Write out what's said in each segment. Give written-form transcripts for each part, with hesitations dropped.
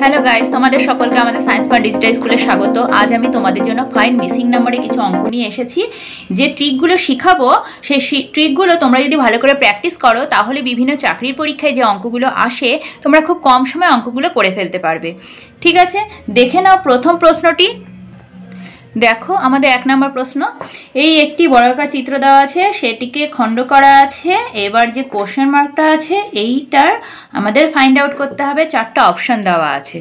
Hello guys, তোমাদের সকলকে আমাদের সায়েন্স ফর ডিজিটাল স্কুলে স্বাগত। আজ আমি তোমাদের জন্য ফাইন্ড মিসিং নাম্বারে কিছু অঙ্ক নিয়ে এসেছি। যে ট্রিকগুলো শিখাবো সেই ট্রিকগুলো তোমরা যদি ভালো করে প্র্যাকটিস করো তাহলে বিভিন্ন চাকরির পরীক্ষায় যে অঙ্কগুলো আসে তোমরা খুব কম সময়ে অঙ্কগুলো করে ফেলতে পারবে। ঠিক আছে, দেখে নাও প্রথম প্রশ্নটি। দেখো আমাদের 1 নম্বর প্রশ্ন, এই একটি বর্গাকার চিত্র দেওয়া আছে, সেটিকে খণ্ড করা আছে। এবার যে কোশ্চেন মার্কটা আছে এইটার আমাদের ফাইন্ড আউট করতে হবে। 4টা অপশান দেওয়া আছে।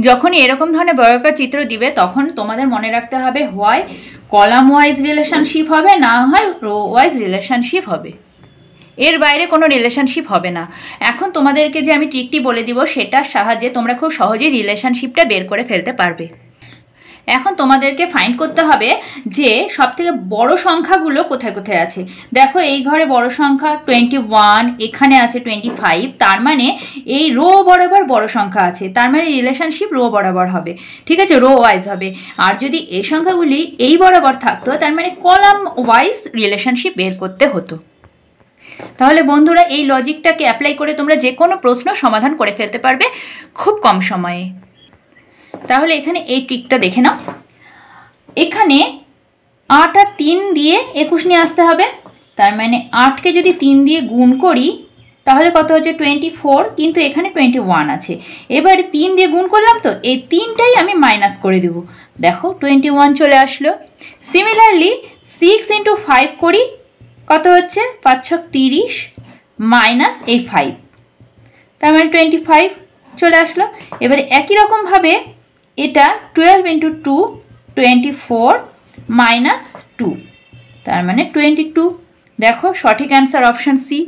যখনই এরকম ধরনের বর্গাকার চিত্র দিবে তখন তোমাদের মনে রাখতে হবে হয় কলাম ওয়াইজ রিলেশনশিপ হবে, না হয় রো ওয়াইজ রিলেশনশিপ হবে, এর বাইরে কোনো রিলেশনশিপ হবে না। এখন তোমাদেরকে যে আমি ট্রিকটি বলে দিব সেটার সাহায্যে তোমরা খুব সহজেই রিলেশনশিপটা বের করে ফেলতে পারবে। এখন তোমাদেরকে ফাইন্ড করতে হবে যে সবথেকে বড় সংখ্যাগুলো কোথায় কোথায় আছে। দেখো এই ঘরে বড় সংখ্যা 21, এখানে আছে 25, তার মানে এই রো বরাবর বড় সংখ্যা আছে, তার মানে রিলেশনশিপ রো বরাবর হবে। ঠিক আছে, রো ওয়াইজ হবে। আর যদি এই সংখ্যাগুলি এই বরাবর থাকতো তার মানে কলাম ওয়াইজ রিলেশনশিপ বের করতে হতো। তাহলে বন্ধুরা এই লজিকটাকে অ্যাপ্লাই করে তোমরা যে কোনো প্রশ্ন সমাধান করে ফেলতে পারবে খুব কম সময়ে। তাহলে এখানে এই ট্রিকটা দেখে নাও। এখানে 8 আর 3 দিয়ে 21 নিয়ে আসতে হবে। তার মানে 8কে যদি 3 দিয়ে গুণ করি তাহলে কত হচ্ছে 24, কিন্তু এখানে 21 আছে। এবারে 3 দিয়ে গুণ করলাম তো এই 3টাই আমি মাইনাস করে দেব। দেখো 21 চলে আসলো। সিমিলারলি 6 × 5 করি, কত হচ্ছে 5 × 30 মাইনাস এই 5, তার মানে 25 চলে আসলো। এবারে একই রকমভাবে এটা 12 × 2 24 মাইনাস 2, তার মানে 22। দেখো সঠিক অ্যান্সার অপশান সি।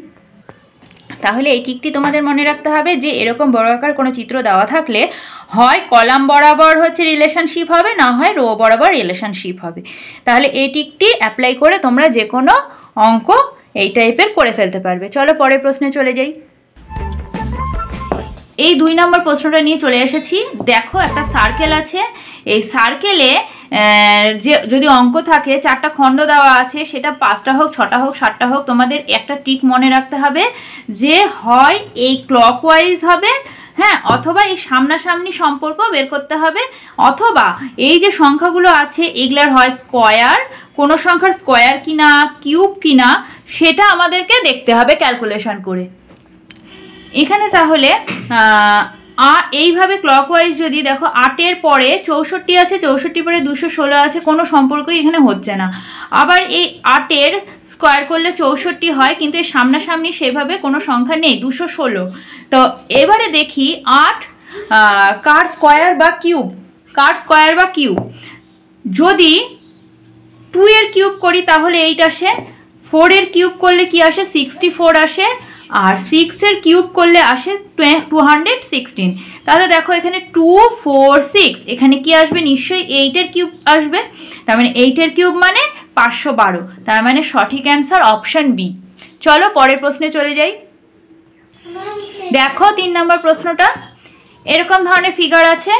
তাহলে এই ট্রিকটি তোমাদের মনে রাখতে হবে যে এরকম বর্গাকার কোনো চিত্র দেওয়া থাকলে হয় কলাম বরাবর হচ্ছে রিলেশনশিপ হবে, না হয় রো বরাবর রিলেশনশিপ হবে। তাহলে এই ট্রিকটি অ্যাপ্লাই করে তোমরা যে কোনো অঙ্ক এই টাইপের করে ফেলতে পারবে। চলো পরের প্রশ্নে চলে যাই। এই 2 নম্বর প্রশ্নটা নিয়ে চলে এসেছি। দেখো একটা সার্কেল আছে, এই সার্কেলে যে যদি অঙ্ক থাকে 4টা খণ্ড দেওয়া আছে, সেটা 5টা হোক 6টা হোক 7টা হোক, তোমাদের একটা ট্রিক মনে রাখতে হবে যে হয় এই ক্লকওয়াইজ হবে, হ্যাঁ, অথবা এই সামনাসামনি সম্পর্ক বের করতে হবে, অথবা এই যে সংখ্যাগুলো আছে এগুলার হয় স্কোয়ার, কোনো সংখ্যার স্কোয়ার কিনা কিউব কিনা সেটা আমাদেরকে দেখতে হবে ক্যালকুলেশন করে। এখানে তাহলে এইভাবে ক্লকওয়াইজ যদি দেখো 8-এর পরে 64 আছে, 64 পরে 216 আছে, কোনো সম্পর্কই এখানে হচ্ছে না। আবার এই 8-এর স্কোয়ার করলে 64 হয়, কিন্তু এই সামনাসামনি সেভাবে কোনো সংখ্যা নেই, 216। তো এবারে দেখি 8 কার স্কোয়ার বা কিউব, কার স্কোয়ার বা কিউব। যদি 2-এর কিউব করি তাহলে 8 আসে, 4-এর কিউব করলে কি আসে 64 আসে, আর 6-এর কিউব করলে আসে 216। তাহলে দেখো এখানে 2 4 6, এখানে কি আসবে নিশ্চয়ই 8-এর কিউব আসবে, তার মানে 8-এর কিউব মানে 512, তার মানে সঠিক অ্যান্সার অপশান বি। চলো পরের প্রশ্নে চলে যাই। দেখো 3 নম্বর প্রশ্নটা, এরকম ধরনের ফিগার আছে,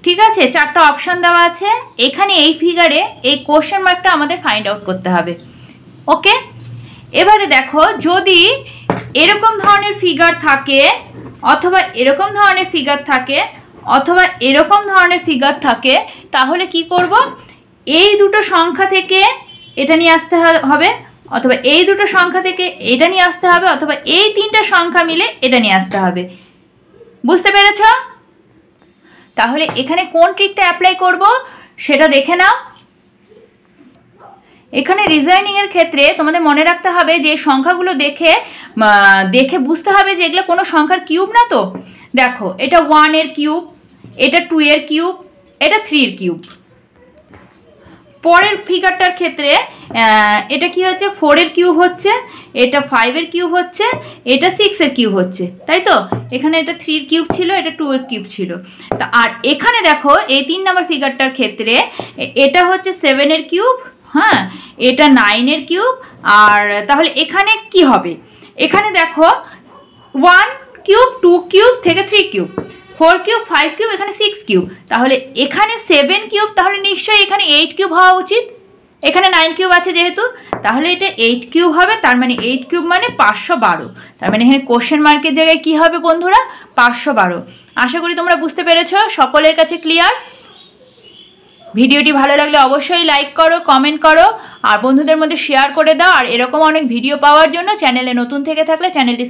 ঠিক আছে, 4টা অপশান দেওয়া আছে। এখানে এই ফিগারে এই কোশ্চেন মার্কটা আমাদের ফাইন্ড আউট করতে হবে। ওকে, এবারে দেখো যদি এরকম ধরনের ফিগার থাকে, অথবা এরকম ধরনের ফিগার থাকে, অথবা এরকম ধরনের ফিগার থাকে, তাহলে কি করব, এই দুটো সংখ্যা থেকে এটা নিয়ে আসতে হবে, অথবা এই দুটো সংখ্যা থেকে এটা নিয়ে আসতে হবে, অথবা এই 3টা সংখ্যা মিলে এটা নিয়ে আসতে হবে। বুঝতে পেরেছ? তাহলে এখানে কোন ট্রিকটা অ্যাপ্লাই করব সেটা দেখে নাও। এখানে রিজনিংয়ের ক্ষেত্রে তোমাদের মনে রাখতে হবে যে সংখ্যাগুলো দেখে বুঝতে হবে যে এগুলো কোনো সংখ্যার কিউব না। তো দেখো এটা 1-এর কিউব, এটা 2-এর কিউব, এটা 3-এর কিউব। পরের ফিগারটার ক্ষেত্রে এটা কি হচ্ছে 4-এর কিউব হচ্ছে, এটা 5-এর কিউব হচ্ছে, এটা 6-এর কিউব হচ্ছে, তাই তো? এখানে এটা 3-এর কিউব ছিল, এটা 2-এর কিউব ছিল। তা আর এখানে দেখো এই 3 নম্বর ফিগারটার ক্ষেত্রে এটা হচ্ছে 7-এর কিউব, হ্যাঁ, এটা 9-এর কিউব। আর তাহলে এখানে কি হবে, এখানে দেখো 1 কিউব 2 কিউব থেকে 3 কিউব, 4 কিউব 5 কিউব, এখানে 6 কিউব, তাহলে এখানে 7 কিউব, তাহলে নিশ্চয়ই এখানে 8 কিউব হওয়া উচিত, এখানে 9 কিউব আছে যেহেতু, তাহলে এটা 8 কিউব হবে। তার মানে 8 কিউব মানে 512। তার মানে এখানে কোশ্চেন মার্কের জায়গায় কি হবে বন্ধুরা? 512। আশা করি তোমরা বুঝতে পেরেছো, সকলের কাছে ক্লিয়ার। ভিডিওটি ভালো লাগলে অবশ্যই লাইক করো, কমেন্ট করো, আর বন্ধুদের মধ্যে শেয়ার করে দাও। আর এরকম অনেক ভিডিও পাওয়ার জন্য চ্যানেলে নতুন থেকে থাকলে চ্যানেলটি